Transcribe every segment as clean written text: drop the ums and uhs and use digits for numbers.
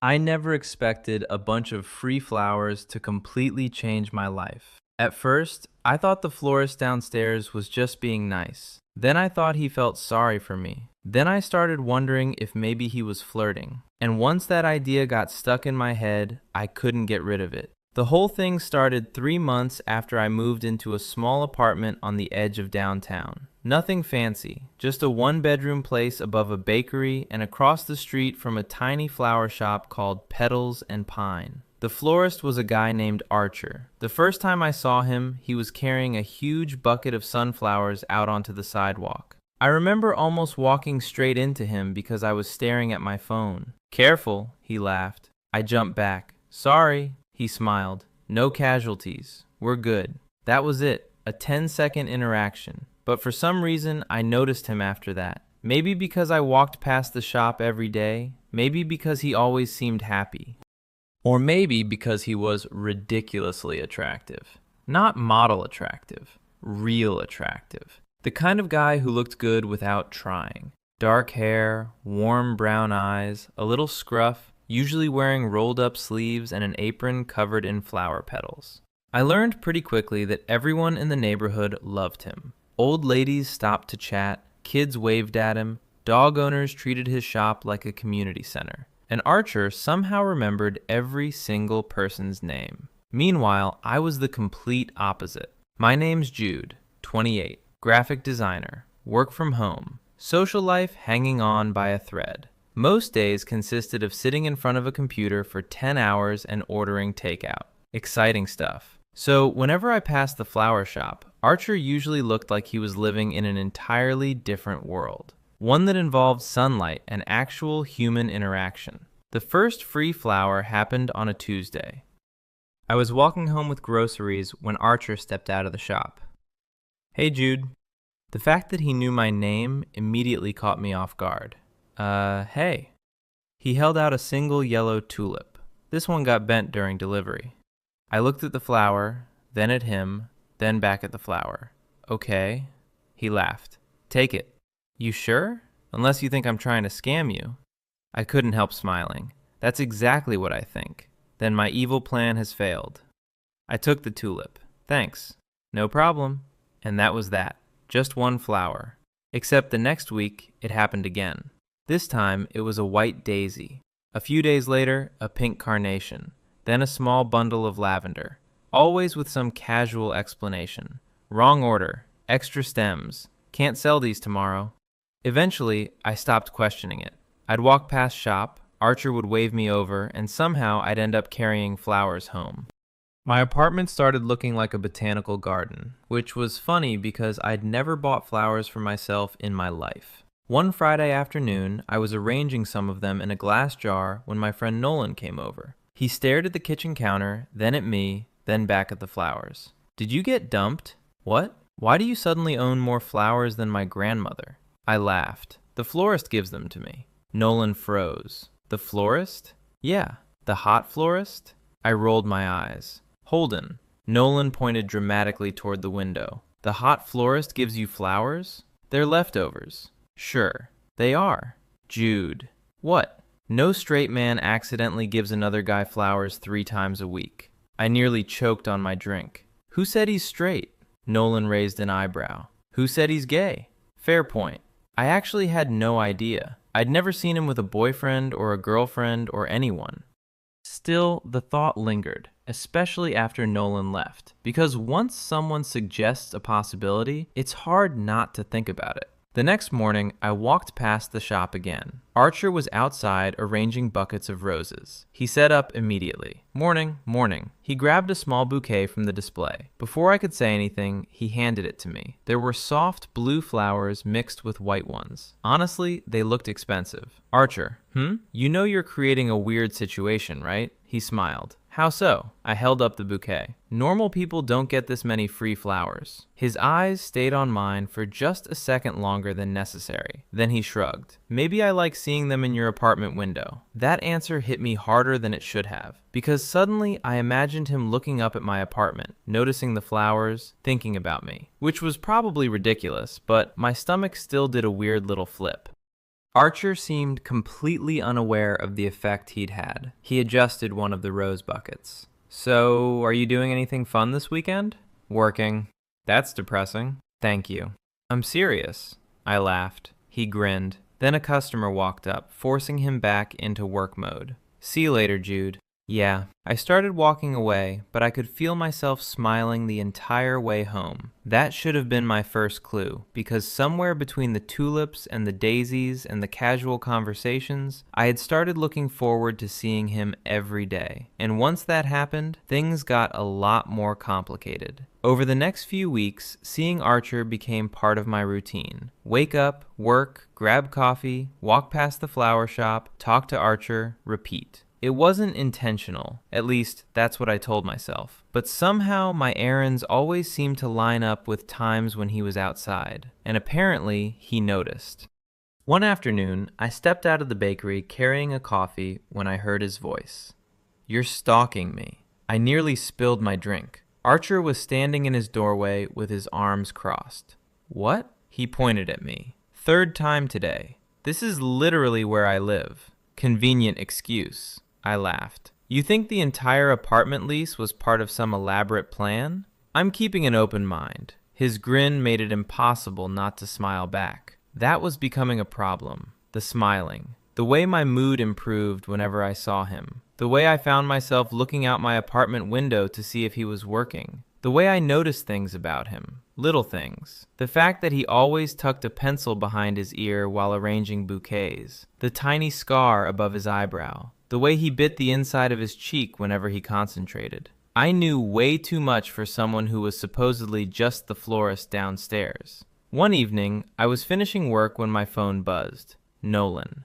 I never expected a bunch of free flowers to completely change my life. At first, I thought the florist downstairs was just being nice. Then I thought he felt sorry for me. Then I started wondering if maybe he was flirting. And once that idea got stuck in my head, I couldn't get rid of it. The whole thing started 3 months after I moved into a small apartment on the edge of downtown. Nothing fancy, just a one-bedroom place above a bakery and across the street from a tiny flower shop called Petals and Pine. The florist was a guy named Archer. The first time I saw him, he was carrying a huge bucket of sunflowers out onto the sidewalk. I remember almost walking straight into him because I was staring at my phone. "Careful," he laughed. I jumped back. "Sorry," he smiled. "No casualties. We're good." That was it, a 10-second interaction. But for some reason, I noticed him after that. Maybe because I walked past the shop every day, maybe because he always seemed happy. Or maybe because he was ridiculously attractive. Not model attractive, real attractive. The kind of guy who looked good without trying. Dark hair, warm brown eyes, a little scruff, usually wearing rolled up sleeves and an apron covered in flower petals. I learned pretty quickly that everyone in the neighborhood loved him. Old ladies stopped to chat, kids waved at him, dog owners treated his shop like a community center. And Archer somehow remembered every single person's name. Meanwhile, I was the complete opposite. My name's Jude, 28, graphic designer, work from home, social life hanging on by a thread. Most days consisted of sitting in front of a computer for 10 hours and ordering takeout. Exciting stuff. So whenever I passed the flower shop, Archer usually looked like he was living in an entirely different world. One that involved sunlight and actual human interaction. The first free flower happened on a Tuesday. I was walking home with groceries when Archer stepped out of the shop. "Hey, Jude." The fact that he knew my name immediately caught me off guard. Hey." He held out a single yellow tulip. This one got bent during delivery. I looked at the flower, then at him, then back at the flower. "Okay." He laughed. "Take it." "You sure? Unless you think I'm trying to scam you." I couldn't help smiling. That's exactly what I think. Then my evil plan has failed. I took the tulip. "Thanks." "No problem." And that was that. Just one flower. Except the next week, it happened again. This time, it was a white daisy. A few days later, a pink carnation. Then a small bundle of lavender. Always with some casual explanation. "Wrong order. Extra stems. Can't sell these tomorrow." Eventually, I stopped questioning it. I'd walk past shop, Archer would wave me over, and somehow I'd end up carrying flowers home. My apartment started looking like a botanical garden, which was funny because I'd never bought flowers for myself in my life. One Friday afternoon, I was arranging some of them in a glass jar when my friend Nolan came over. He stared at the kitchen counter, then at me, then back at the flowers. "Did you get dumped?" "What? Why do you suddenly own more flowers than my grandmother?" I laughed. "The florist gives them to me." Nolan froze. "The florist?" "Yeah, the hot florist?" I rolled my eyes. "Holden." Nolan pointed dramatically toward the window. "The hot florist gives you flowers? They're leftovers." "Sure, they are." "Jude." "What?" "No straight man accidentally gives another guy flowers 3 times a week." I nearly choked on my drink. "Who said he's straight?" Nolan raised an eyebrow. "Who said he's gay?" "Fair point." I actually had no idea. I'd never seen him with a boyfriend or a girlfriend or anyone. Still, the thought lingered, especially after Nolan left, because once someone suggests a possibility, it's hard not to think about it. The next morning, I walked past the shop again. Archer was outside arranging buckets of roses. He sat up immediately. "Morning, morning." He grabbed a small bouquet from the display. Before I could say anything, he handed it to me. There were soft blue flowers mixed with white ones. Honestly, they looked expensive. "Archer, You know you're creating a weird situation, right?" He smiled. "How so?" I held up the bouquet. "Normal people don't get this many free flowers." His eyes stayed on mine for just a second longer than necessary. Then he shrugged. "Maybe I like seeing them in your apartment window." That answer hit me harder than it should have, because suddenly I imagined him looking up at my apartment, noticing the flowers, thinking about me, which was probably ridiculous, but my stomach still did a weird little flip. Archer seemed completely unaware of the effect he'd had. He adjusted one of the rose buckets. So, are you doing anything fun this weekend? Working. That's depressing. Thank you. I'm serious. I laughed. He grinned. Then a customer walked up, forcing him back into work mode. See you later, Jude. Yeah. I started walking away, but I could feel myself smiling the entire way home. That should have been my first clue, because somewhere between the tulips and the daisies and the casual conversations, I had started looking forward to seeing him every day. And once that happened, things got a lot more complicated. Over the next few weeks, seeing Archer became part of my routine. Wake up, work, grab coffee, walk past the flower shop, talk to Archer, repeat. It wasn't intentional, at least that's what I told myself. But somehow my errands always seemed to line up with times when he was outside, and apparently he noticed. One afternoon, I stepped out of the bakery carrying a coffee when I heard his voice. You're stalking me. I nearly spilled my drink. Archer was standing in his doorway with his arms crossed. What? He pointed at me. Third time today. This is literally where I live. Convenient excuse. I laughed. You think the entire apartment lease was part of some elaborate plan? I'm keeping an open mind. His grin made it impossible not to smile back. That was becoming a problem. The smiling. The way my mood improved whenever I saw him. The way I found myself looking out my apartment window to see if he was working. The way I noticed things about him. Little things. The fact that he always tucked a pencil behind his ear while arranging bouquets. The tiny scar above his eyebrow. The way he bit the inside of his cheek whenever he concentrated. I knew way too much for someone who was supposedly just the florist downstairs. One evening, I was finishing work when my phone buzzed. Nolan.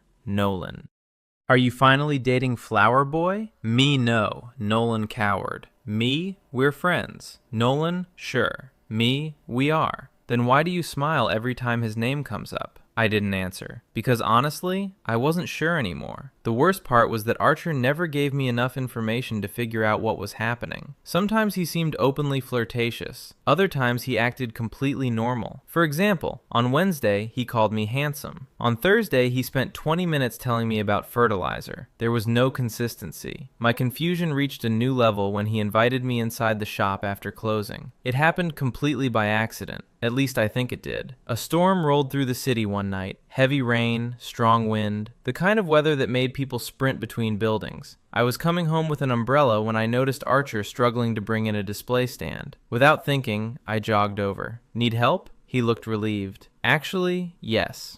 Are you finally dating Flower Boy? Me, no. Nolan cowered. Me, we're friends. Nolan, sure. Me, we are. Then why do you smile every time his name comes up? I didn't answer, because honestly, I wasn't sure anymore. The worst part was that Archer never gave me enough information to figure out what was happening. Sometimes he seemed openly flirtatious. Other times he acted completely normal. For example, on Wednesday, he called me handsome. On Thursday, he spent 20 minutes telling me about fertilizer. There was no consistency. My confusion reached a new level when he invited me inside the shop after closing. It happened completely by accident. At least I think it did. A storm rolled through the city one night. Heavy rain, strong wind, the kind of weather that made people sprint between buildings. I was coming home with an umbrella when I noticed Archer struggling to bring in a display stand. Without thinking, I jogged over. Need help? He looked relieved. Actually, yes.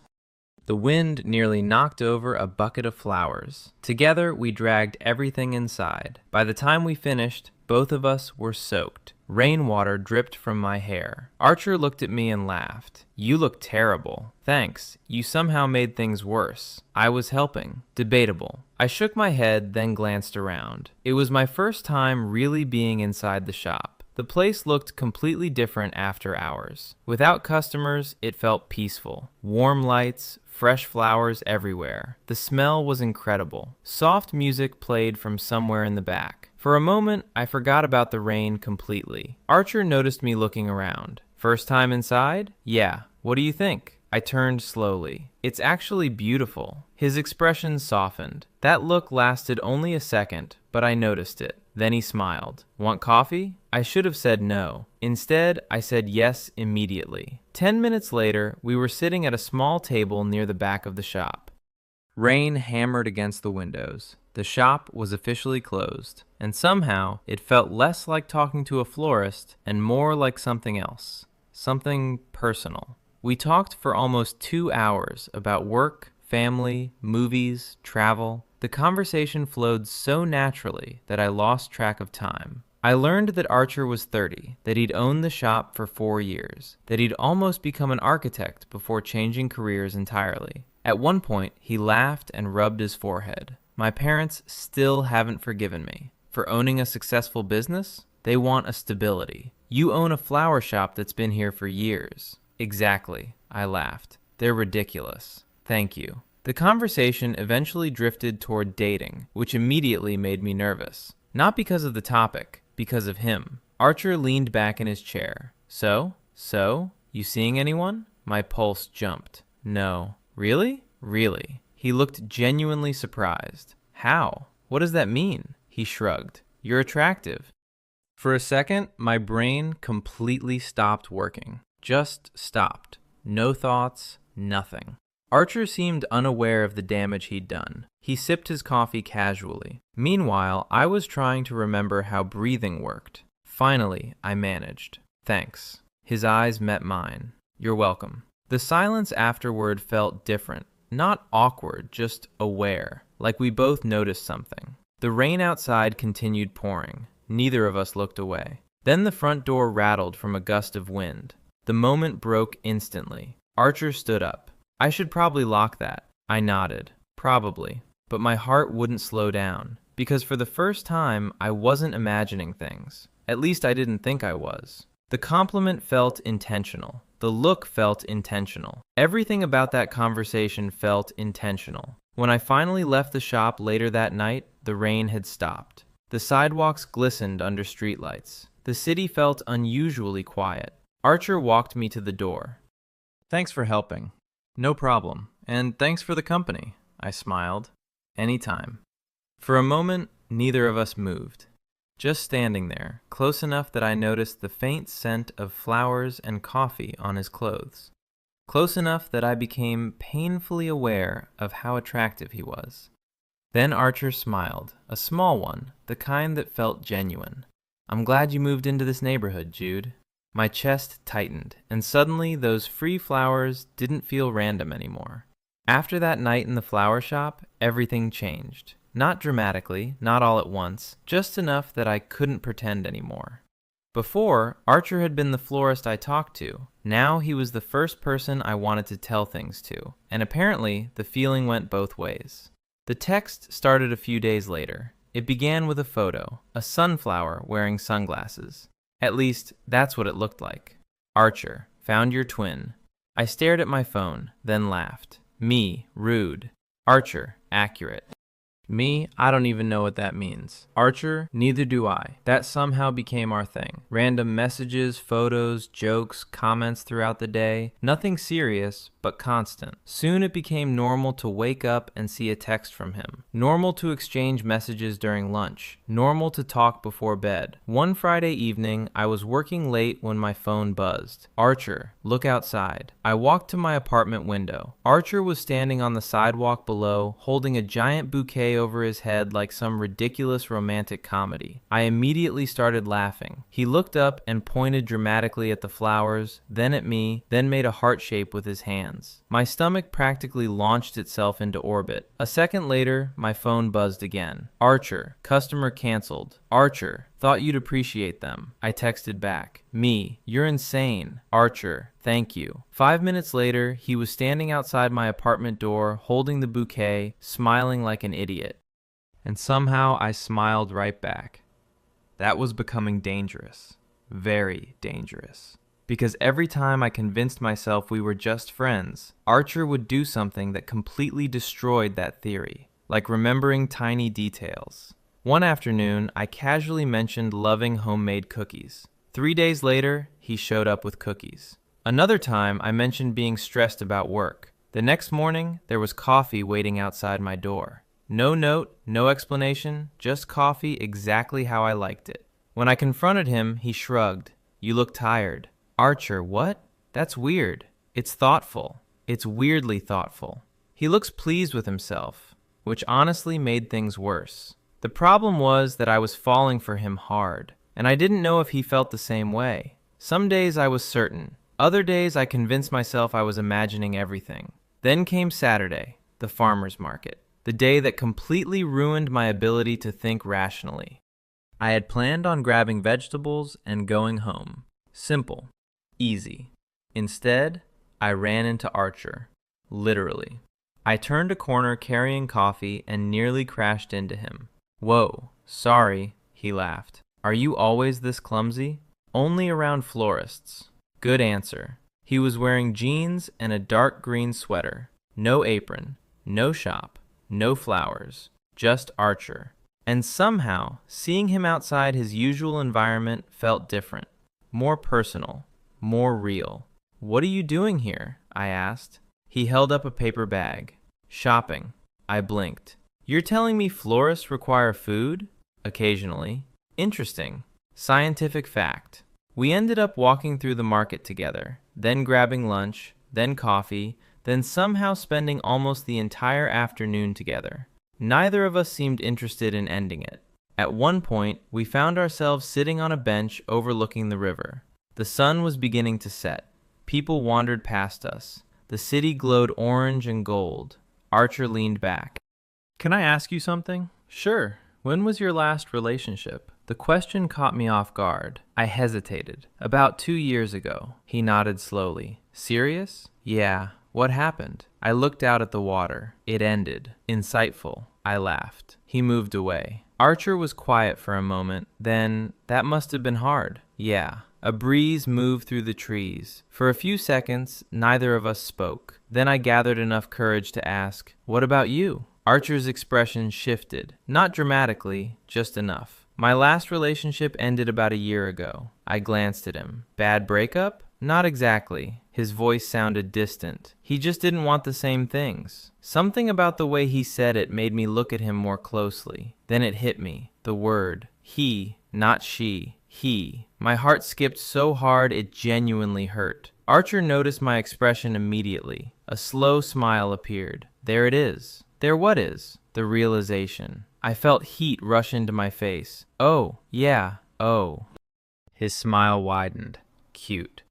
The wind nearly knocked over a bucket of flowers. Together, we dragged everything inside. By the time we finished, both of us were soaked. Rainwater dripped from my hair. Archer looked at me and laughed. You look terrible. Thanks. You somehow made things worse. I was helping. Debatable. I shook my head, then glanced around. It was my first time really being inside the shop. The place looked completely different after hours. Without customers, it felt peaceful. Warm lights, fresh flowers everywhere. The smell was incredible. Soft music played from somewhere in the back. For a moment, I forgot about the rain completely. Archer noticed me looking around. First time inside? Yeah. What do you think? I turned slowly. It's actually beautiful. His expression softened. That look lasted only a second, but I noticed it. Then he smiled. Want coffee? I should have said no. Instead, I said yes immediately. 10 minutes later, we were sitting at a small table near the back of the shop. Rain hammered against the windows. The shop was officially closed, and somehow it felt less like talking to a florist and more like something else. Something personal. We talked for almost 2 hours about work, family, movies, travel. The conversation flowed so naturally that I lost track of time. I learned that Archer was 30, that he'd owned the shop for 4 years, that he'd almost become an architect before changing careers entirely. At one point, he laughed and rubbed his forehead. My parents still haven't forgiven me. For owning a successful business, they want a stability. You own a flower shop that's been here for years. Exactly, I laughed. They're ridiculous. Thank you. The conversation eventually drifted toward dating, which immediately made me nervous. Not because of the topic, because of him. Archer leaned back in his chair. So, you seeing anyone? My pulse jumped. No. Really? Really? He looked genuinely surprised. How? What does that mean? He shrugged. You're attractive. For a second, my brain completely stopped working. Just stopped. No thoughts, nothing. Archer seemed unaware of the damage he'd done. He sipped his coffee casually. Meanwhile, I was trying to remember how breathing worked. Finally, I managed. Thanks. His eyes met mine. You're welcome. The silence afterward felt different. Not awkward, just aware, like we both noticed something. The rain outside continued pouring. Neither of us looked away. Then the front door rattled from a gust of wind. The moment broke instantly. Archer stood up. I should probably lock that. I nodded. Probably. But my heart wouldn't slow down, because for the first time, I wasn't imagining things. At least I didn't think I was. The compliment felt intentional. The look felt intentional. Everything about that conversation felt intentional. When I finally left the shop later that night, the rain had stopped. The sidewalks glistened under streetlights. The city felt unusually quiet. Archer walked me to the door. Thanks for helping. No problem. And thanks for the company. I smiled. Anytime. For a moment, neither of us moved. Just standing there, close enough that I noticed the faint scent of flowers and coffee on his clothes. Close enough that I became painfully aware of how attractive he was. Then Archer smiled, a small one, the kind that felt genuine. I'm glad you moved into this neighborhood, Jude. My chest tightened, and suddenly those free flowers didn't feel random anymore. After that night in the flower shop, everything changed. Not dramatically, not all at once, just enough that I couldn't pretend anymore. Before, Archer had been the florist I talked to. Now he was the first person I wanted to tell things to, and apparently the feeling went both ways. The text started a few days later. It began with a photo, a sunflower wearing sunglasses. At least, that's what it looked like. Archer, found your twin. I stared at my phone, then laughed. Me, rude. Archer, accurate. Me, I don't even know what that means. Archer, neither do I. That somehow became our thing. Random messages, photos, jokes, comments throughout the day. Nothing serious, but constant. Soon it became normal to wake up and see a text from him. Normal to exchange messages during lunch. Normal to talk before bed. One Friday evening, I was working late when my phone buzzed. Archer, look outside. I walked to my apartment window. Archer was standing on the sidewalk below, holding a giant bouquet over his head like some ridiculous romantic comedy. I immediately started laughing. He looked up and pointed dramatically at the flowers, then at me, then made a heart shape with his hands. My stomach practically launched itself into orbit. A second later, my phone buzzed again. Archer, customer canceled. Archer, thought you'd appreciate them. I texted back. Me, you're insane. Archer, thank you. 5 minutes later, he was standing outside my apartment door, holding the bouquet, smiling like an idiot. And somehow I smiled right back. That was becoming dangerous. Very dangerous. Because every time I convinced myself we were just friends, Archer would do something that completely destroyed that theory, like remembering tiny details. One afternoon, I casually mentioned loving homemade cookies. 3 days later, he showed up with cookies. Another time, I mentioned being stressed about work. The next morning, there was coffee waiting outside my door. No note, no explanation, just coffee exactly how I liked it. When I confronted him, he shrugged. You look tired. Archer, what? That's weird. It's thoughtful. It's weirdly thoughtful. He looks pleased with himself, which honestly made things worse. The problem was that I was falling for him hard, and I didn't know if he felt the same way. Some days I was certain. Other days I convinced myself I was imagining everything. Then came Saturday, the farmer's market, the day that completely ruined my ability to think rationally. I had planned on grabbing vegetables and going home. Simple. Easy. Instead, I ran into Archer. Literally. I turned a corner carrying coffee and nearly crashed into him. Whoa, sorry, he laughed. Are you always this clumsy? Only around florists. Good answer. He was wearing jeans and a dark green sweater. No apron. No shop. No flowers. Just Archer. And somehow, seeing him outside his usual environment felt different. More personal. More real. What are you doing here? I asked. He held up a paper bag. Shopping. I blinked. You're telling me florists require food? Occasionally. Interesting. Scientific fact. We ended up walking through the market together, then grabbing lunch, then coffee, then somehow spending almost the entire afternoon together. Neither of us seemed interested in ending it. At one point, we found ourselves sitting on a bench overlooking the river. The sun was beginning to set. People wandered past us. The city glowed orange and gold. Archer leaned back. Can I ask you something? Sure. When was your last relationship? The question caught me off guard. I hesitated. About 2 years ago. He nodded slowly. Serious? Yeah. What happened? I looked out at the water. It ended. Insightful. I laughed. He moved away. Archer was quiet for a moment. Then, that must have been hard. Yeah. A breeze moved through the trees. For a few seconds, neither of us spoke. Then I gathered enough courage to ask, "What about you?" Archer's expression shifted. Not dramatically, just enough. My last relationship ended about a year ago. I glanced at him. Bad breakup? Not exactly. His voice sounded distant. He just didn't want the same things. Something about the way he said it made me look at him more closely. Then it hit me. The word. He, not she. He. My heart skipped so hard it genuinely hurt. Archer noticed my expression immediately. A slow smile appeared. There it is. There what is? The realization. I felt heat rush into my face. Oh, yeah, oh. His smile widened. Cute.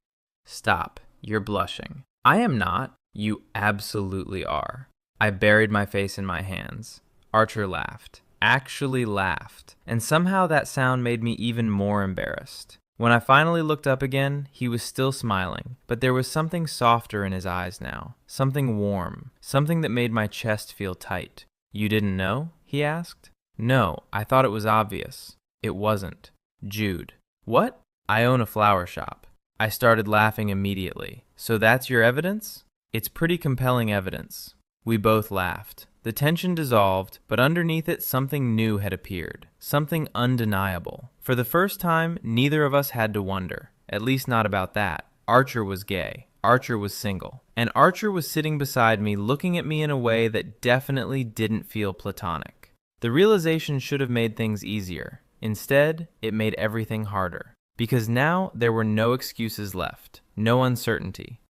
Stop. You're blushing. I am not. You absolutely are. I buried my face in my hands. Archer laughed. Actually laughed. And somehow that sound made me even more embarrassed. When I finally looked up again, he was still smiling, but there was something softer in his eyes now. Something warm. Something that made my chest feel tight. You didn't know? He asked. No, I thought it was obvious. It wasn't. Jude. What? I own a flower shop. I started laughing immediately. So that's your evidence? It's pretty compelling evidence. We both laughed. The tension dissolved, but underneath it something new had appeared. Something undeniable. For the first time, neither of us had to wonder. At least not about that. Archer was gay. Archer was single. And Archer was sitting beside me looking at me in a way that definitely didn't feel platonic. The realization should have made things easier. Instead, it made everything harder. Because now there were no excuses left. No uncertainty.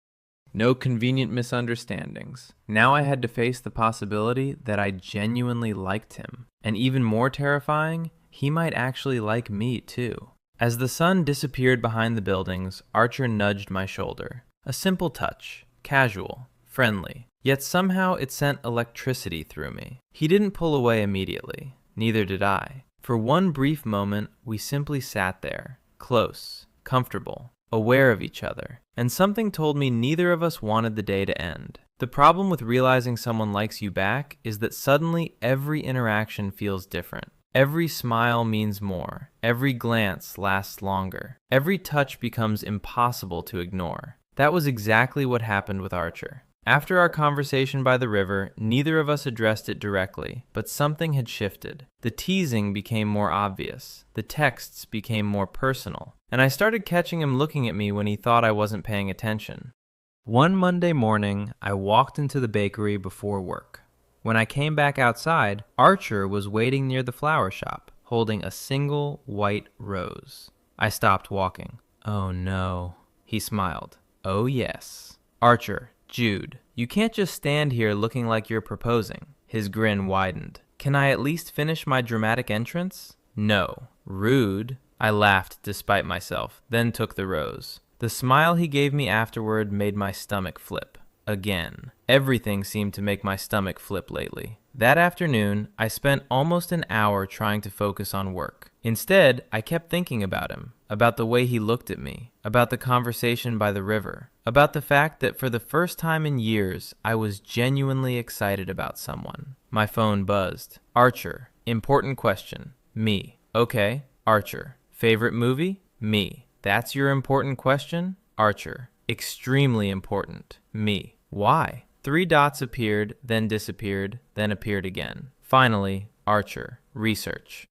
No convenient misunderstandings. Now I had to face the possibility that I genuinely liked him. And even more terrifying, he might actually like me too. As the sun disappeared behind the buildings, Archer nudged my shoulder. A simple touch. Casual. Friendly. Yet somehow it sent electricity through me. He didn't pull away immediately. Neither did I. For one brief moment, we simply sat there. Close. Comfortable. Aware of each other. And something told me neither of us wanted the day to end. The problem with realizing someone likes you back is that suddenly every interaction feels different. Every smile means more. Every glance lasts longer. Every touch becomes impossible to ignore. That was exactly what happened with Archer. After our conversation by the river, neither of us addressed it directly, but something had shifted. The teasing became more obvious. The texts became more personal. And I started catching him looking at me when he thought I wasn't paying attention. One Monday morning, I walked into the bakery before work. When I came back outside, Archer was waiting near the flower shop, holding a single white rose. I stopped walking. Oh no. He smiled. Oh yes. Archer, Jude, you can't just stand here looking like you're proposing. His grin widened. Can I at least finish my dramatic entrance? No. Rude. I laughed despite myself, then took the rose. The smile he gave me afterward made my stomach flip. Again. Everything seemed to make my stomach flip lately. That afternoon, I spent almost an hour trying to focus on work. Instead, I kept thinking about him, about the way he looked at me, about the conversation by the river, about the fact that for the first time in years, I was genuinely excited about someone. My phone buzzed. Archer. Important question. Me. Okay. Archer. Favorite movie? Me. That's your important question? Archer. Extremely important. Me. Why? 3 dots appeared, then disappeared, then appeared again. Finally, Archer. Research.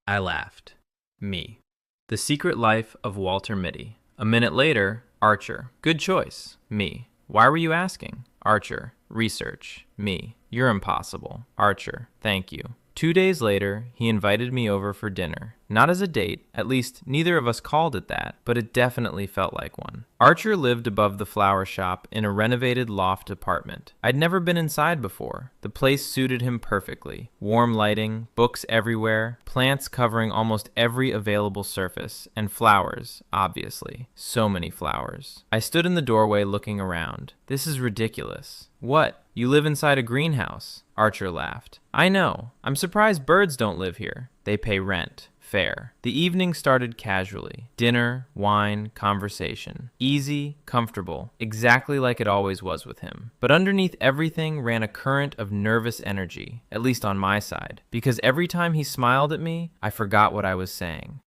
I laughed. Me. The Secret Life of Walter Mitty. A minute later, Archer. Good choice. Me. Why were you asking? Archer. Research. Me. You're impossible. Archer, thank you. 2 days later, he invited me over for dinner. Not as a date, at least neither of us called it that, but it definitely felt like one. Archer lived above the flower shop in a renovated loft apartment. I'd never been inside before. The place suited him perfectly. Warm lighting, books everywhere, plants covering almost every available surface, and flowers, obviously. So many flowers. I stood in the doorway looking around. This is ridiculous. What? You live inside a greenhouse? Archer laughed. I know. I'm surprised birds don't live here. They pay rent. Fair. The evening started casually. Dinner, wine, conversation. Easy, comfortable, exactly like it always was with him. But underneath everything ran a current of nervous energy, at least on my side, because every time he smiled at me, I forgot what I was saying.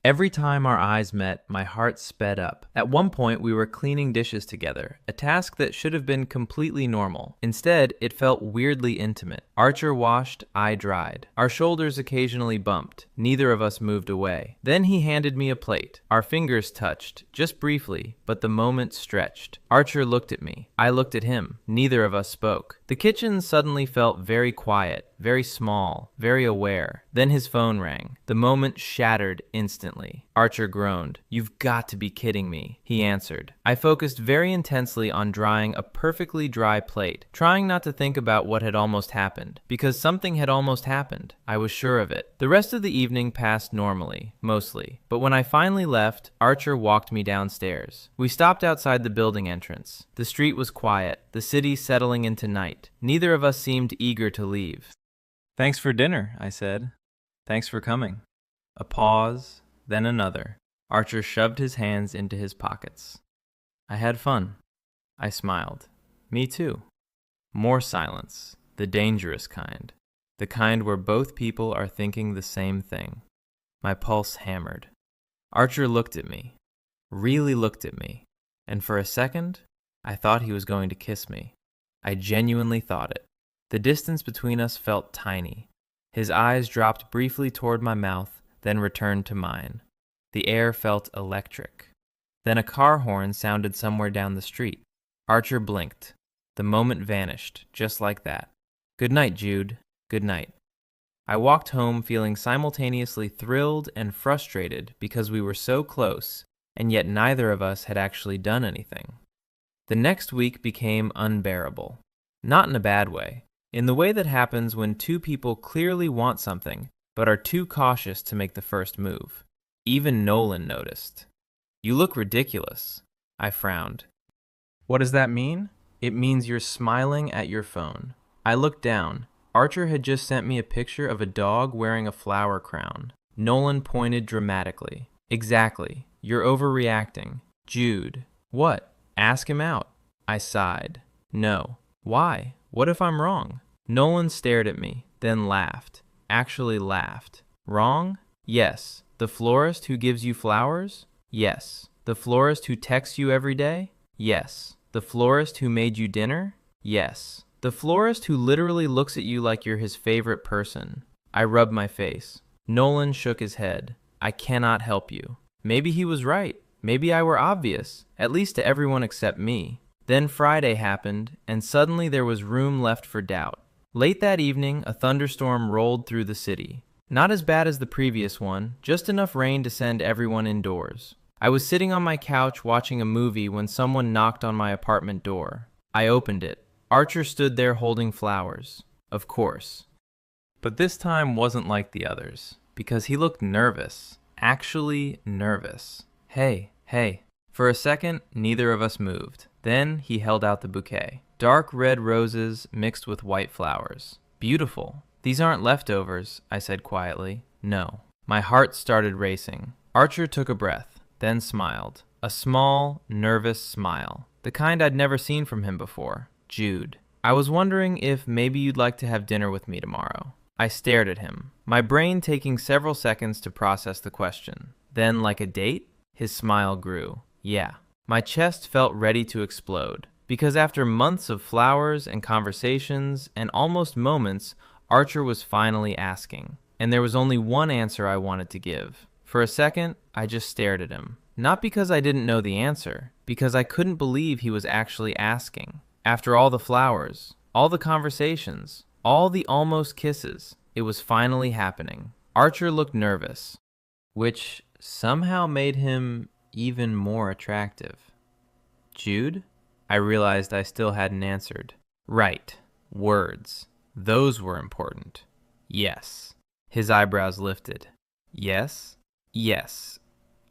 Every time our eyes met, my heart sped up. At one point, we were cleaning dishes together, a task that should have been completely normal. Instead, it felt weirdly intimate. Archer washed, I dried. Our shoulders occasionally bumped. Neither of us moved away. Then he handed me a plate. Our fingers touched, just briefly, but the moment stretched. Archer looked at me. I looked at him. Neither of us spoke. The kitchen suddenly felt very quiet, very small, very aware. Then his phone rang. The moment shattered instantly. Archer groaned. You've got to be kidding me, he answered. I focused very intensely on drying a perfectly dry plate, trying not to think about what had almost happened, because something had almost happened. I was sure of it. The rest of the evening passed normally, mostly, but when I finally left, Archer walked me downstairs. We stopped outside the building entrance. The street was quiet, the city settling into night. Neither of us seemed eager to leave. Thanks for dinner, I said. Thanks for coming. A pause, then another. Archer shoved his hands into his pockets. I had fun. I smiled. Me too. More silence, the dangerous kind. The kind where both people are thinking the same thing. My pulse hammered. Archer looked at me, really looked at me, and for a second, I thought he was going to kiss me. I genuinely thought it. The distance between us felt tiny. His eyes dropped briefly toward my mouth, then returned to mine. The air felt electric. Then a car horn sounded somewhere down the street. Archer blinked. The moment vanished, just like that. Good night, Jude. Good night. I walked home feeling simultaneously thrilled and frustrated because we were so close, and yet neither of us had actually done anything. The next week became unbearable. Not in a bad way. In the way that happens when two people clearly want something, but are too cautious to make the first move. Even Nolan noticed. You look ridiculous. I frowned. What does that mean? It means you're smiling at your phone. I looked down. Archer had just sent me a picture of a dog wearing a flower crown. Nolan pointed dramatically. Exactly. You're overreacting. Jude. What? Ask him out. I sighed. No. Why? What if I'm wrong? Nolan stared at me, then laughed. Actually laughed. Wrong? Yes. The florist who gives you flowers? Yes. The florist who texts you every day? Yes. The florist who made you dinner? Yes. The florist who literally looks at you like you're his favorite person. I rubbed my face. Nolan shook his head. I cannot help you. Maybe he was right. Maybe I were obvious, at least to everyone except me. Then Friday happened, and suddenly there was room left for doubt. Late that evening, a thunderstorm rolled through the city. Not as bad as the previous one, just enough rain to send everyone indoors. I was sitting on my couch watching a movie when someone knocked on my apartment door. I opened it. Archer stood there holding flowers. Of course. But this time wasn't like the others, because he looked nervous. Actually nervous. Hey. For a second, neither of us moved. Then he held out the bouquet. Dark red roses mixed with white flowers. Beautiful. These aren't leftovers, I said quietly. No. My heart started racing. Archer took a breath, then smiled. A small, nervous smile. The kind I'd never seen from him before. Jude. I was wondering if maybe you'd like to have dinner with me tomorrow. I stared at him, my brain taking several seconds to process the question. Then, like a date, his smile grew. Yeah. My chest felt ready to explode. Because after months of flowers and conversations and almost moments, Archer was finally asking. And there was only one answer I wanted to give. For a second, I just stared at him. Not because I didn't know the answer, because I couldn't believe he was actually asking. After all the flowers, all the conversations, all the almost kisses. It was finally happening. Archer looked nervous, which somehow made him even more attractive. Jude? I realized I still hadn't answered. Right. Words. Those were important. Yes. His eyebrows lifted. Yes? Yes.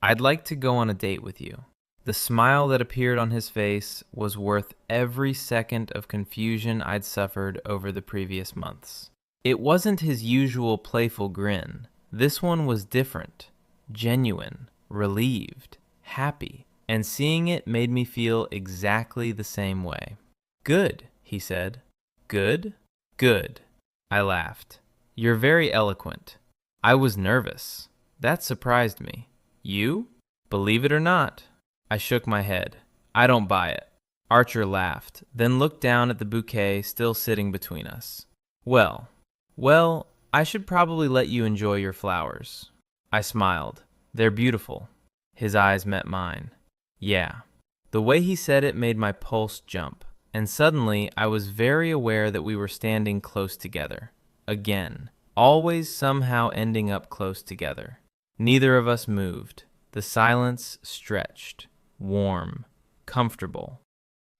I'd like to go on a date with you. The smile that appeared on his face was worth every second of confusion I'd suffered over the previous months. It wasn't his usual playful grin. This one was different, genuine, relieved, happy, and seeing it made me feel exactly the same way. Good, he said. Good? Good. I laughed. You're very eloquent. I was nervous. That surprised me. You? Believe it or not. I shook my head. I don't buy it. Archer laughed, then looked down at the bouquet still sitting between us. Well, I should probably let you enjoy your flowers. I smiled. They're beautiful. His eyes met mine. Yeah. The way he said it made my pulse jump, and suddenly I was very aware that we were standing close together. Again, always somehow ending up close together. Neither of us moved. The silence stretched, warm, comfortable.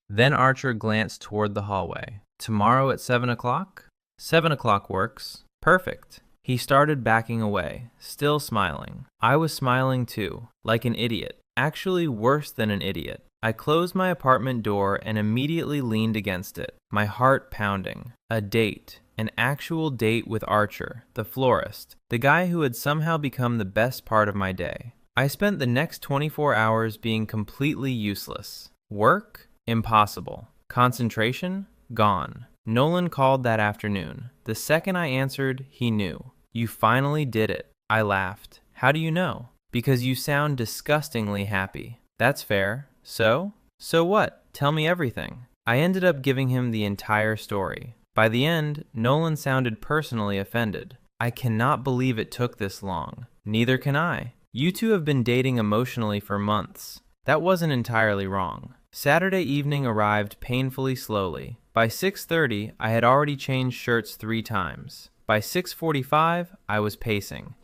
Then Archer glanced toward the hallway. Tomorrow at 7 o'clock? 7 o'clock works. Perfect. He started backing away, still smiling. I was smiling too, like an idiot. Actually worse than an idiot. I closed my apartment door and immediately leaned against it, my heart pounding. A date. An actual date with Archer, the florist, the guy who had somehow become the best part of my day. I spent the next 24 hours being completely useless. Work? Impossible. Concentration? Gone. Nolan called that afternoon. The second I answered, he knew. You finally did it. I laughed. How do you know? Because you sound disgustingly happy. That's fair. So? So what? Tell me everything. I ended up giving him the entire story. By the end, Nolan sounded personally offended. I cannot believe it took this long. Neither can I. You two have been dating emotionally for months. That wasn't entirely wrong. Saturday evening arrived painfully slowly. By 6:30, I had already changed shirts 3 times. By 6:45, I was pacing.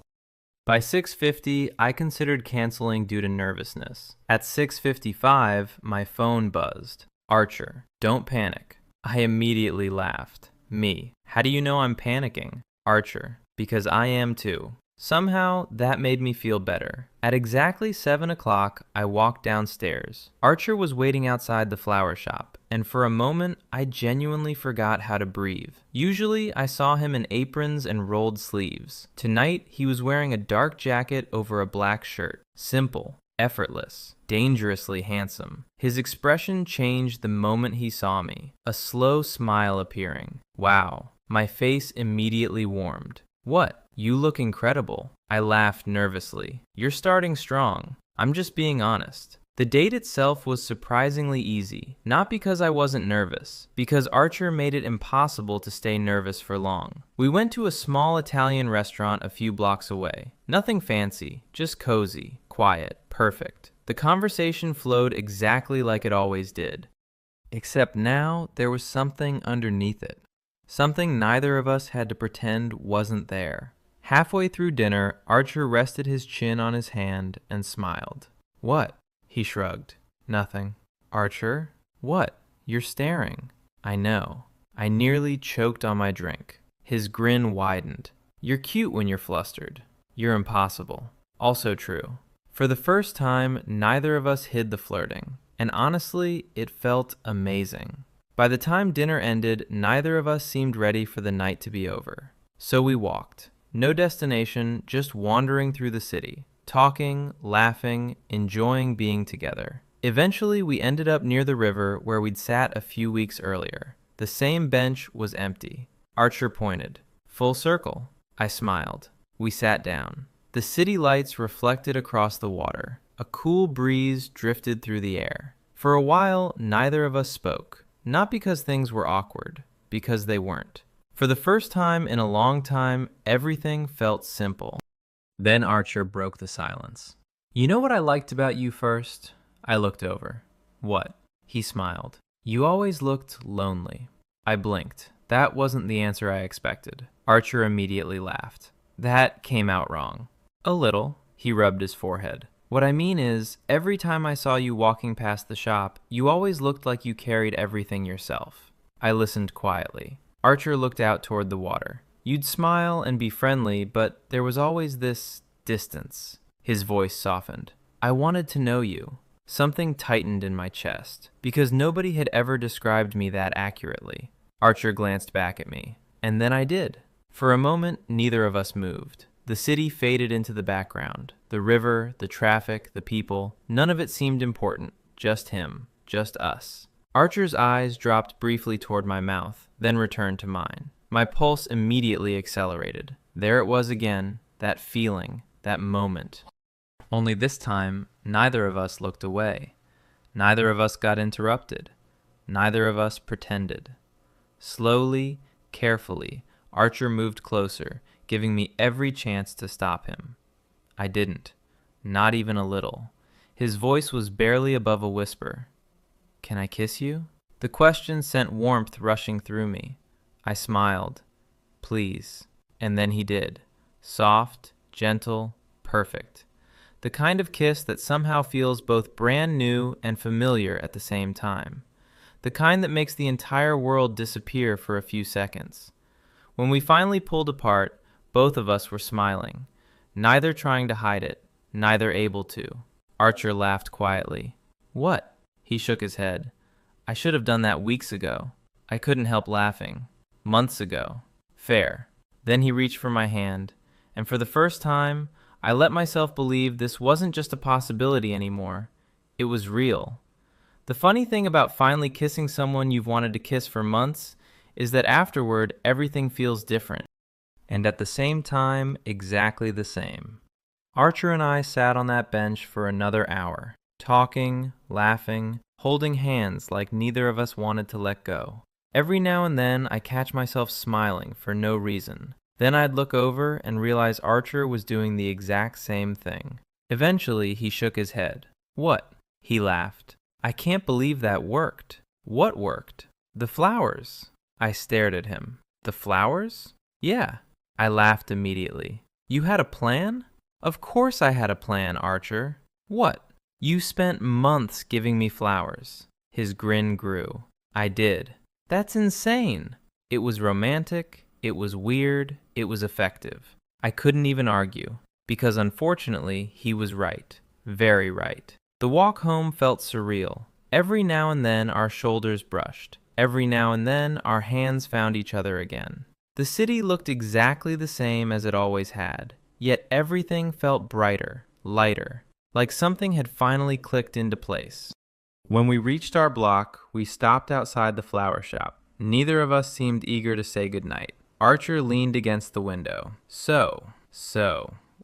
By 6:50, I considered canceling due to nervousness. At 6:55, my phone buzzed. Archer, don't panic. I immediately laughed. Me, how do you know I'm panicking? Archer, because I am too. Somehow, that made me feel better. At exactly 7 o'clock, I walked downstairs. Archer was waiting outside the flower shop, and for a moment, I genuinely forgot how to breathe. Usually, I saw him in aprons and rolled sleeves. Tonight, he was wearing a dark jacket over a black shirt. Simple, effortless, dangerously handsome. His expression changed the moment he saw me, a slow smile appearing. Wow, my face immediately warmed. What? You look incredible. I laughed nervously. You're starting strong. I'm just being honest. The date itself was surprisingly easy, not because I wasn't nervous, because Archer made it impossible to stay nervous for long. We went to a small Italian restaurant a few blocks away. Nothing fancy, just cozy, quiet, perfect. The conversation flowed exactly like it always did. Except now there was something underneath it. Something neither of us had to pretend wasn't there. Halfway through dinner, Archer rested his chin on his hand and smiled. What? He shrugged. Nothing. Archer? What? You're staring. I know. I nearly choked on my drink. His grin widened. You're cute when you're flustered. You're impossible. Also true. For the first time, neither of us hid the flirting. And honestly, it felt amazing. By the time dinner ended, neither of us seemed ready for the night to be over. So we walked. No destination, just wandering through the city, talking, laughing, enjoying being together. Eventually, we ended up near the river where we'd sat a few weeks earlier. The same bench was empty. Archer pointed. Full circle. I smiled. We sat down. The city lights reflected across the water. A cool breeze drifted through the air. For a while, neither of us spoke. Not because things were awkward, because they weren't. For the first time in a long time, everything felt simple. Then Archer broke the silence. You know what I liked about you first? I looked over. What? He smiled. You always looked lonely. I blinked. That wasn't the answer I expected. Archer immediately laughed. That came out wrong. A little. He rubbed his forehead. What I mean is, every time I saw you walking past the shop, you always looked like you carried everything yourself. I listened quietly. Archer looked out toward the water. You'd smile and be friendly, but there was always this distance. His voice softened. I wanted to know you. Something tightened in my chest, because nobody had ever described me that accurately. Archer glanced back at me, and then I did. For a moment, neither of us moved. The city faded into the background. The river, the traffic, the people, none of it seemed important. Just him, just us. Archer's eyes dropped briefly toward my mouth, then returned to mine. My pulse immediately accelerated. There it was again, that feeling, that moment. Only this time, neither of us looked away. Neither of us got interrupted. Neither of us pretended. Slowly, carefully, Archer moved closer, giving me every chance to stop him. I didn't. Not even a little. His voice was barely above a whisper. Can I kiss you? The question sent warmth rushing through me. I smiled. Please. And then he did. Soft, gentle, perfect. The kind of kiss that somehow feels both brand new and familiar at the same time. The kind that makes the entire world disappear for a few seconds. When we finally pulled apart, both of us were smiling, neither trying to hide it, neither able to. Archer laughed quietly. What? He shook his head. I should have done that weeks ago. I couldn't help laughing. Months ago. Fair. Then he reached for my hand, and for the first time, I let myself believe this wasn't just a possibility anymore. It was real. The funny thing about finally kissing someone you've wanted to kiss for months is that afterward, everything feels different. And at the same time, exactly the same. Archer and I sat on that bench for another hour, talking, laughing, holding hands like neither of us wanted to let go. Every now and then, I catch myself smiling for no reason. Then I'd look over and realize Archer was doing the exact same thing. Eventually, he shook his head. What? He laughed. I can't believe that worked. What worked? The flowers. I stared at him. The flowers? Yeah. I laughed immediately. You had a plan? Of course I had a plan, Archer. What? You spent months giving me flowers. His grin grew. I did. That's insane. It was romantic. It was weird. It was effective. I couldn't even argue, because unfortunately, he was right. Very right. The walk home felt surreal. Every now and then, our shoulders brushed. Every now and then, our hands found each other again. The city looked exactly the same as it always had, yet everything felt brighter, lighter, like something had finally clicked into place. When we reached our block, we stopped outside the flower shop. Neither of us seemed eager to say goodnight. Archer leaned against the window. So,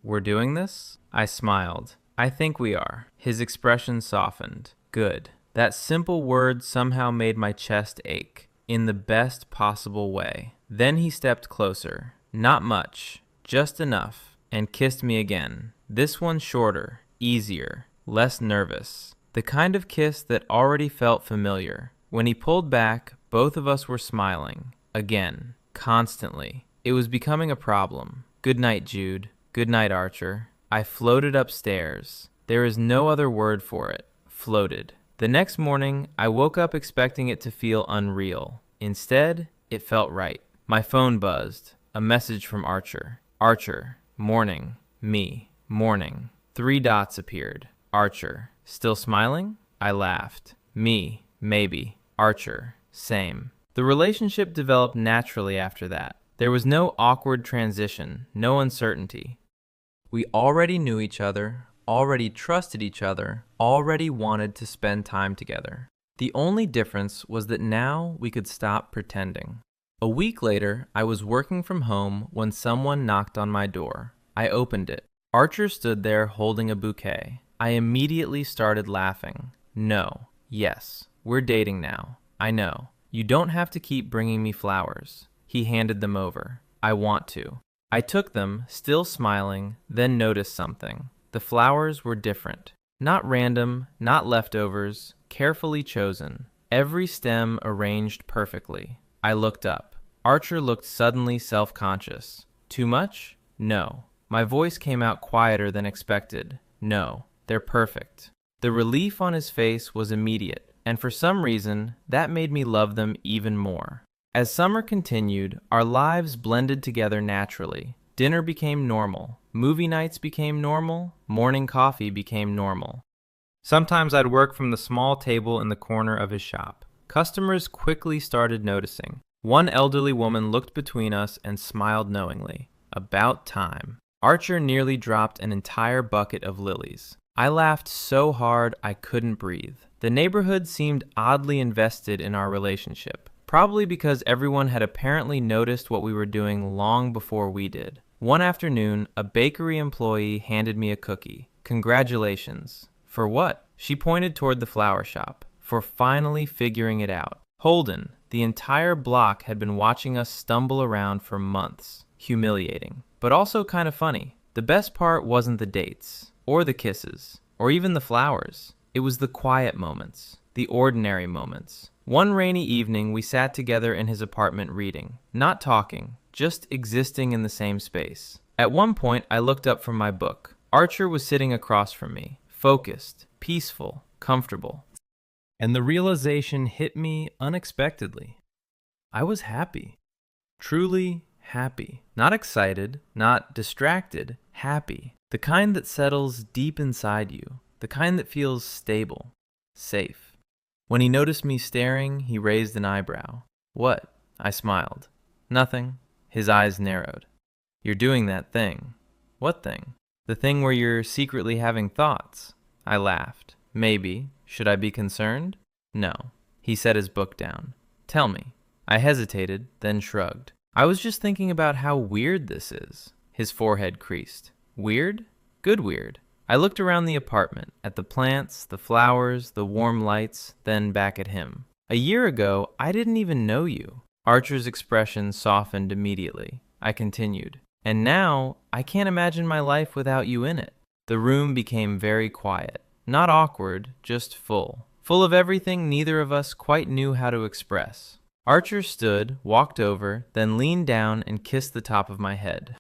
we're doing this? I smiled. I think we are. His expression softened. Good. That simple word somehow made my chest ache, in the best possible way. Then he stepped closer. Not much, just enough, and kissed me again. This one shorter, easier, less nervous. The kind of kiss that already felt familiar. When he pulled back, both of us were smiling. Again. Constantly. It was becoming a problem. Good night, Jude. Good night, Archer. I floated upstairs. There is no other word for it. Floated. The next morning, I woke up expecting it to feel unreal. Instead, it felt right. My phone buzzed. A message from Archer. Archer. Morning. Me. Morning. 3 dots appeared. Archer. Still smiling? I laughed. Me. Maybe. Archer. Same. The relationship developed naturally after that. There was no awkward transition, no uncertainty. We already knew each other, already trusted each other, already wanted to spend time together. The only difference was that now we could stop pretending. A week later, I was working from home when someone knocked on my door. I opened it. Archer stood there holding a bouquet. I immediately started laughing. No. Yes. We're dating now. I know. You don't have to keep bringing me flowers. He handed them over. I want to. I took them, still smiling, then noticed something. The flowers were different. Not random, not leftovers, carefully chosen. Every stem arranged perfectly. I looked up. Archer looked suddenly self-conscious. Too much? No. My voice came out quieter than expected. No, they're perfect. The relief on his face was immediate, and for some reason, that made me love them even more. As summer continued, our lives blended together naturally. Dinner became normal. Movie nights became normal. Morning coffee became normal. Sometimes I'd work from the small table in the corner of his shop. Customers quickly started noticing. One elderly woman looked between us and smiled knowingly. About time. Archer nearly dropped an entire bucket of lilies. I laughed so hard I couldn't breathe. The neighborhood seemed oddly invested in our relationship, probably because everyone had apparently noticed what we were doing long before we did. One afternoon, a bakery employee handed me a cookie. Congratulations. For what? She pointed toward the flower shop. For finally figuring it out. Holden, the entire block had been watching us stumble around for months. Humiliating, but also kind of funny. The best part wasn't the dates, or the kisses, or even the flowers. It was the quiet moments, the ordinary moments. One rainy evening, we sat together in his apartment reading, not talking, just existing in the same space. At one point, I looked up from my book. Archer was sitting across from me, focused, peaceful, comfortable. And the realization hit me unexpectedly. I was happy. Truly happy. Not excited, not distracted, happy. The kind that settles deep inside you. The kind that feels stable, safe. When he noticed me staring, he raised an eyebrow. What? I smiled. Nothing. His eyes narrowed. You're doing that thing. What thing? The thing where you're secretly having thoughts. I laughed. Maybe. Should I be concerned? No. He set his book down. Tell me. I hesitated, then shrugged. I was just thinking about how weird this is. His forehead creased. Weird? Good weird. I looked around the apartment, at the plants, the flowers, the warm lights, then back at him. A year ago, I didn't even know you. Archer's expression softened immediately. I continued. And now, I can't imagine my life without you in it. The room became very quiet. Not awkward, just full. Full of everything neither of us quite knew how to express. Archer stood, walked over, then leaned down and kissed the top of my head.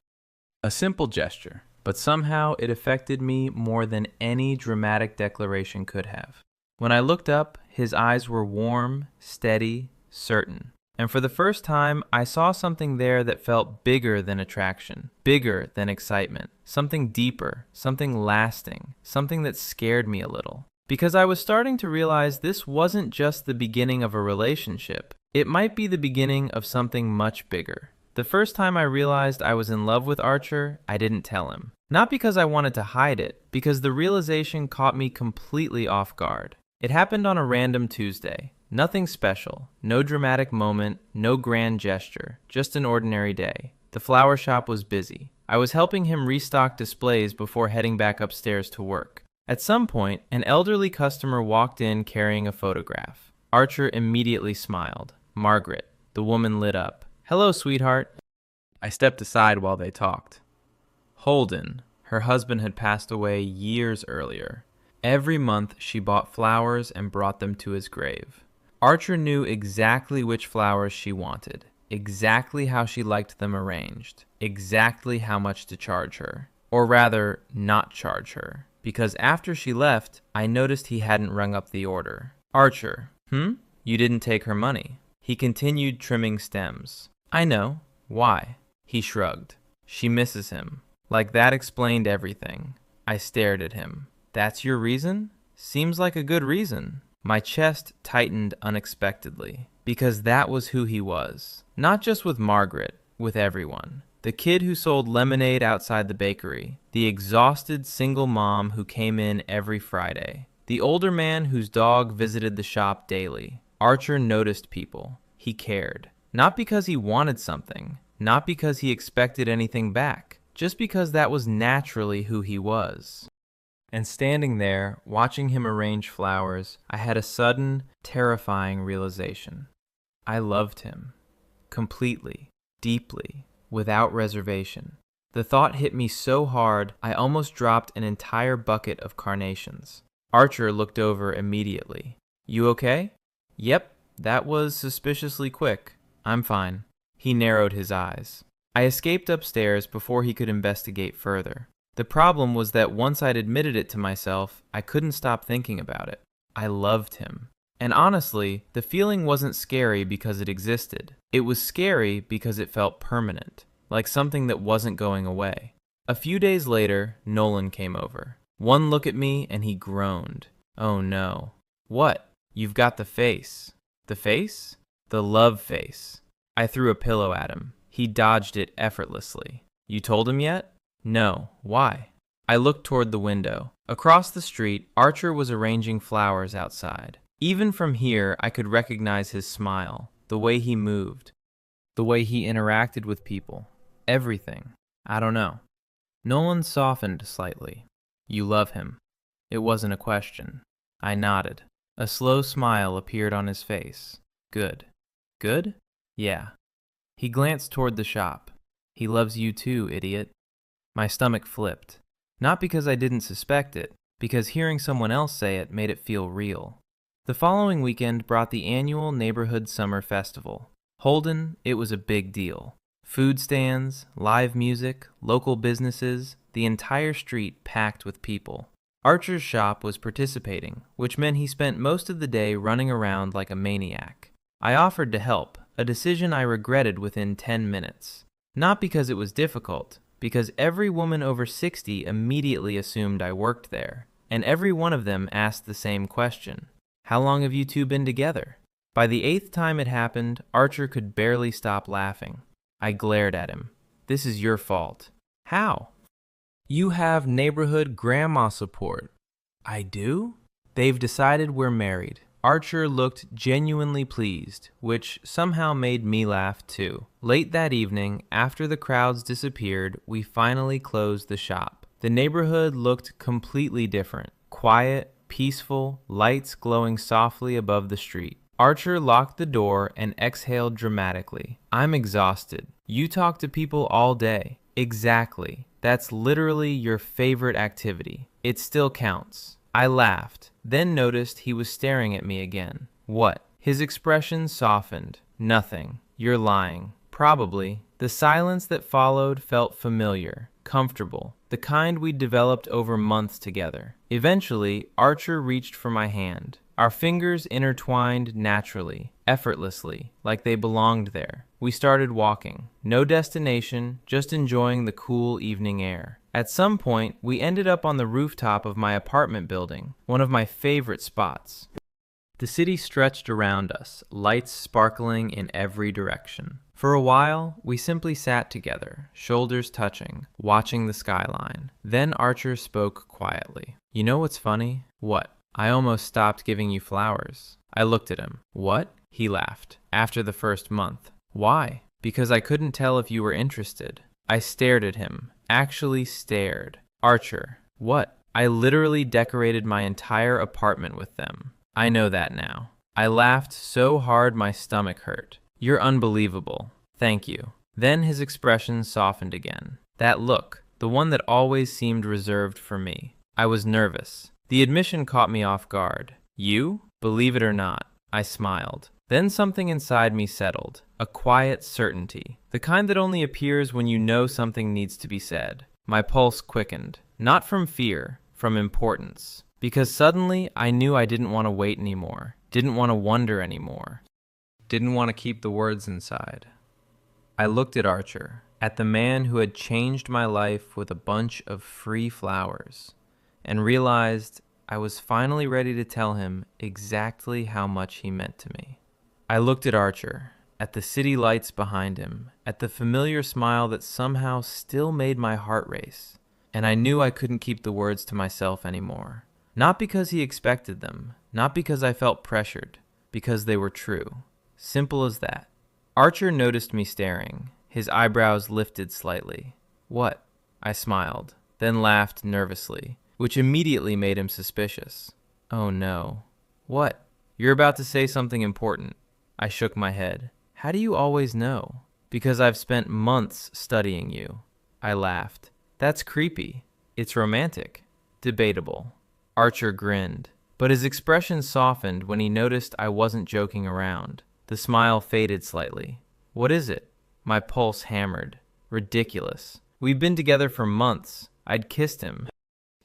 A simple gesture, but somehow it affected me more than any dramatic declaration could have. When I looked up, his eyes were warm, steady, certain. And for the first time, I saw something there that felt bigger than attraction, bigger than excitement, something deeper, something lasting, something that scared me a little. Because I was starting to realize this wasn't just the beginning of a relationship. It might be the beginning of something much bigger. The first time I realized I was in love with Archer, I didn't tell him. Not because I wanted to hide it, because the realization caught me completely off guard. It happened on a random Tuesday. Nothing special, no dramatic moment, no grand gesture, just an ordinary day. The flower shop was busy. I was helping him restock displays before heading back upstairs to work. At some point, an elderly customer walked in carrying a photograph. Archer immediately smiled. Margaret. The woman lit up. Hello, sweetheart. I stepped aside while they talked. Holden. Her husband had passed away years earlier. Every month, she bought flowers and brought them to his grave. Archer knew exactly which flowers she wanted, exactly how she liked them arranged, exactly how much to charge her. Or rather, not charge her. Because after she left, I noticed he hadn't rung up the order. Archer. You didn't take her money. He continued trimming stems. I know. Why? He shrugged. She misses him. Like that explained everything. I stared at him. That's your reason? Seems like a good reason. My chest tightened unexpectedly, because that was who he was. Not just with Margaret, with everyone. The kid who sold lemonade outside the bakery. The exhausted single mom who came in every Friday. The older man whose dog visited the shop daily. Archer noticed people. He cared. Not because he wanted something. Not because he expected anything back. Just because that was naturally who he was. And standing there, watching him arrange flowers, I had a sudden, terrifying realization. I loved him. Completely. Deeply. Without reservation. The thought hit me so hard, I almost dropped an entire bucket of carnations. Archer looked over immediately. You okay? Yep, that was suspiciously quick. I'm fine. He narrowed his eyes. I escaped upstairs before he could investigate further. The problem was that once I'd admitted it to myself, I couldn't stop thinking about it. I loved him. And honestly, the feeling wasn't scary because it existed. It was scary because it felt permanent, like something that wasn't going away. A few days later, Nolan came over. One look at me and he groaned. Oh no. What? You've got the face. The face? The love face. I threw a pillow at him. He dodged it effortlessly. You told him yet? No. Why? I looked toward the window. Across the street, Archer was arranging flowers outside. Even from here, I could recognize his smile, the way he moved, the way he interacted with people. Everything. I don't know. Nolan softened slightly. You love him. It wasn't a question. I nodded. A slow smile appeared on his face. Good. Good? Yeah. He glanced toward the shop. He loves you too, idiot. My stomach flipped. Not because I didn't suspect it, because hearing someone else say it made it feel real. The following weekend brought the annual neighborhood summer festival. Holden, it was a big deal. Food stands, live music, local businesses, the entire street packed with people. Archer's shop was participating, which meant he spent most of the day running around like a maniac. I offered to help, a decision I regretted within 10 minutes. Not because it was difficult, because every woman over 60 immediately assumed I worked there, and every one of them asked the same question. How long have you two been together? By the 8th time it happened, Archer could barely stop laughing. I glared at him. This is your fault. How? You have neighborhood grandma support. I do? They've decided we're married. Archer looked genuinely pleased, which somehow made me laugh too. Late that evening, after the crowds disappeared, we finally closed the shop. The neighborhood looked completely different. Quiet, peaceful, lights glowing softly above the street. Archer locked the door and exhaled dramatically. I'm exhausted. You talk to people all day. Exactly. That's literally your favorite activity. It still counts. I laughed, then noticed he was staring at me again. What? His expression softened. Nothing. You're lying. Probably. The silence that followed felt familiar, comfortable, the kind we'd developed over months together. Eventually, Archer reached for my hand. Our fingers intertwined naturally, effortlessly, like they belonged there. We started walking. No destination, just enjoying the cool evening air. At some point, we ended up on the rooftop of my apartment building, one of my favorite spots. The city stretched around us, lights sparkling in every direction. For a while, we simply sat together, shoulders touching, watching the skyline. Then Archer spoke quietly. You know what's funny? What? I almost stopped giving you flowers. I looked at him. What? He laughed. After the first month. Why? Because I couldn't tell if you were interested. I stared at him. Actually stared. Archer. What? I literally decorated my entire apartment with them. I know that now. I laughed so hard my stomach hurt. You're unbelievable. Thank you. Then his expression softened again. That look, the one that always seemed reserved for me. I was nervous. The admission caught me off guard. You? Believe it or not. I smiled. Then something inside me settled. A quiet certainty. The kind that only appears when you know something needs to be said. My pulse quickened. Not from fear, from importance. Because suddenly I knew I didn't want to wait anymore. Didn't want to wonder anymore. Didn't want to keep the words inside. I looked at Archer, at the man who had changed my life with a bunch of free flowers, and realized I was finally ready to tell him exactly how much he meant to me. I looked at Archer, at the city lights behind him, at the familiar smile that somehow still made my heart race, and I knew I couldn't keep the words to myself anymore. Not because he expected them, not because I felt pressured, because they were true. Simple as that. Archer noticed me staring. His eyebrows lifted slightly. What? I smiled, then laughed nervously, which immediately made him suspicious. Oh no. What? You're about to say something important. I shook my head. How do you always know? Because I've spent months studying you. I laughed. That's creepy. It's romantic. Debatable. Archer grinned, but his expression softened when he noticed I wasn't joking around. The smile faded slightly. What is it? My pulse hammered. Ridiculous. We've been together for months. I'd kissed him,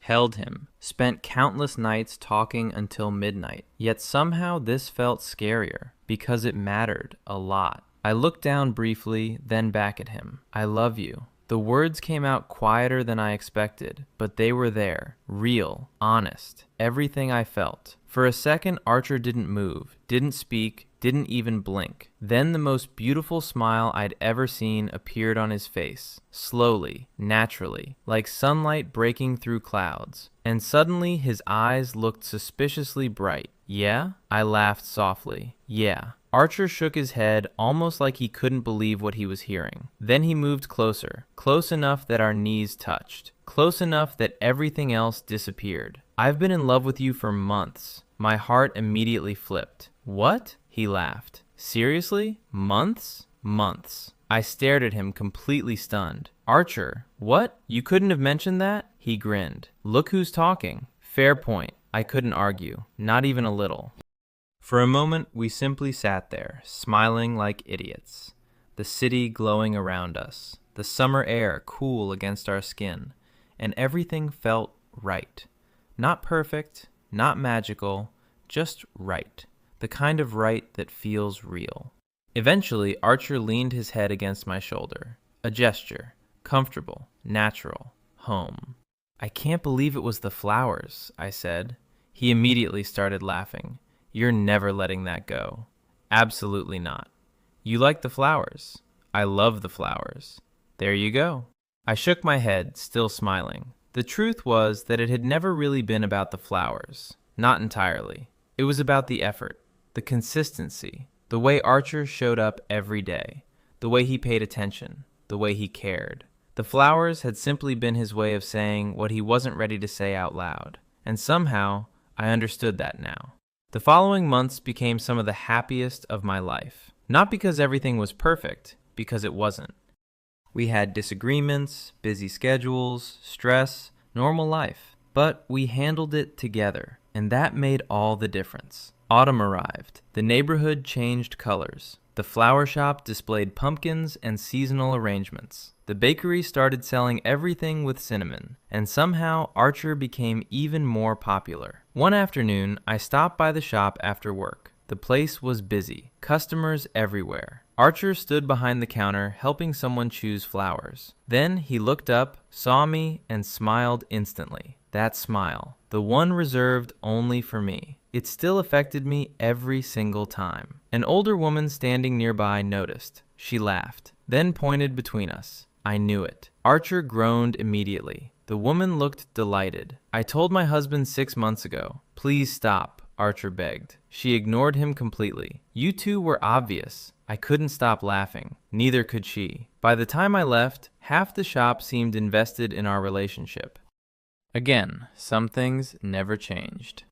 held him, spent countless nights talking until midnight. Yet somehow this felt scarier, because it mattered a lot. I looked down briefly, then back at him. I love you. The words came out quieter than I expected, but they were there, real, honest, everything I felt. For a second, Archer didn't move, didn't speak, didn't even blink. Then the most beautiful smile I'd ever seen appeared on his face, slowly, naturally, like sunlight breaking through clouds. And suddenly his eyes looked suspiciously bright. Yeah? I laughed softly. Yeah. Archer shook his head almost like he couldn't believe what he was hearing. Then he moved closer, close enough that our knees touched, close enough that everything else disappeared. I've been in love with you for months. My heart immediately flipped. What? He laughed. Seriously? Months? Months. I stared at him completely stunned. Archer, what? You couldn't have mentioned that? He grinned. Look who's talking. Fair point. I couldn't argue. Not even a little. For a moment, we simply sat there, smiling like idiots. The city glowing around us, the summer air cool against our skin, and everything felt right. Not perfect, not magical, just right. The kind of right that feels real. Eventually, Archer leaned his head against my shoulder. A gesture. Comfortable. Natural. Home. I can't believe it was the flowers, I said. He immediately started laughing. You're never letting that go. Absolutely not. You like the flowers. I love the flowers. There you go. I shook my head, still smiling. The truth was that it had never really been about the flowers. Not entirely. It was about the effort, the consistency, the way Archer showed up every day, the way he paid attention, the way he cared. The flowers had simply been his way of saying what he wasn't ready to say out loud. And somehow, I understood that now. The following months became some of the happiest of my life. Not because everything was perfect, because it wasn't. We had disagreements, busy schedules, stress, normal life. But we handled it together, and that made all the difference. Autumn arrived. The neighborhood changed colors. The flower shop displayed pumpkins and seasonal arrangements. The bakery started selling everything with cinnamon, and somehow Archer became even more popular. One afternoon, I stopped by the shop after work. The place was busy, customers everywhere. Archer stood behind the counter helping someone choose flowers. Then he looked up, saw me, and smiled instantly. That smile, the one reserved only for me. It still affected me every single time. An older woman standing nearby noticed. She laughed, then pointed between us. I knew it. Archer groaned immediately. The woman looked delighted. I told my husband 6 months ago. Please stop, Archer begged. She ignored him completely. You two were obvious. I couldn't stop laughing. Neither could she. By the time I left, half the shop seemed invested in our relationship. Again, some things never changed.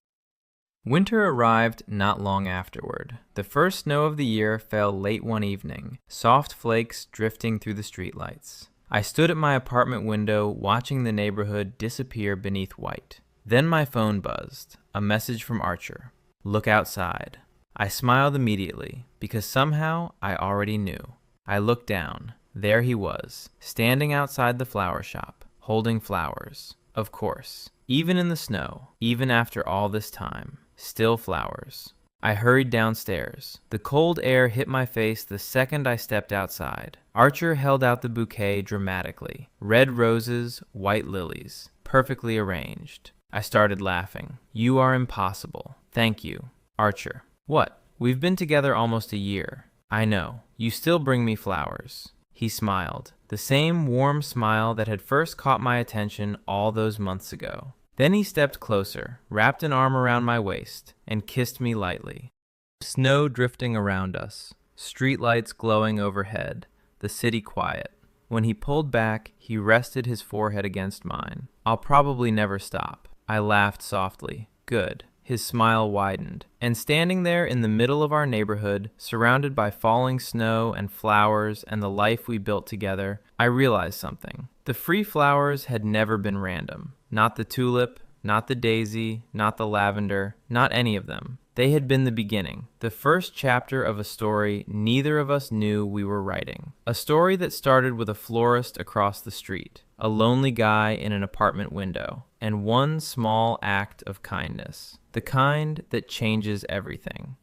Winter arrived not long afterward. The first snow of the year fell late one evening, soft flakes drifting through the streetlights. I stood at my apartment window watching the neighborhood disappear beneath white. Then my phone buzzed, a message from Archer. Look outside. I smiled immediately, because somehow I already knew. I looked down. There he was, standing outside the flower shop, holding flowers. Of course, even in the snow, even after all this time, still flowers. I hurried downstairs. The cold air hit my face the second I stepped outside. Archer held out the bouquet dramatically. Red roses, white lilies, perfectly arranged. I started laughing. You are impossible. Thank you. Archer. What? We've been together almost a year. I know. You still bring me flowers. He smiled. The same warm smile that had first caught my attention all those months ago. Then he stepped closer, wrapped an arm around my waist, and kissed me lightly. Snow drifting around us, streetlights glowing overhead, the city quiet. When he pulled back, he rested his forehead against mine. I'll probably never stop. I laughed softly. Good. His smile widened. And standing there in the middle of our neighborhood, surrounded by falling snow and flowers and the life we built together, I realized something. The free flowers had never been random. Not the tulip, not the daisy, not the lavender, not any of them. They had been the beginning, the first chapter of a story neither of us knew we were writing. A story that started with a florist across the street, a lonely guy in an apartment window, and one small act of kindness. The kind that changes everything.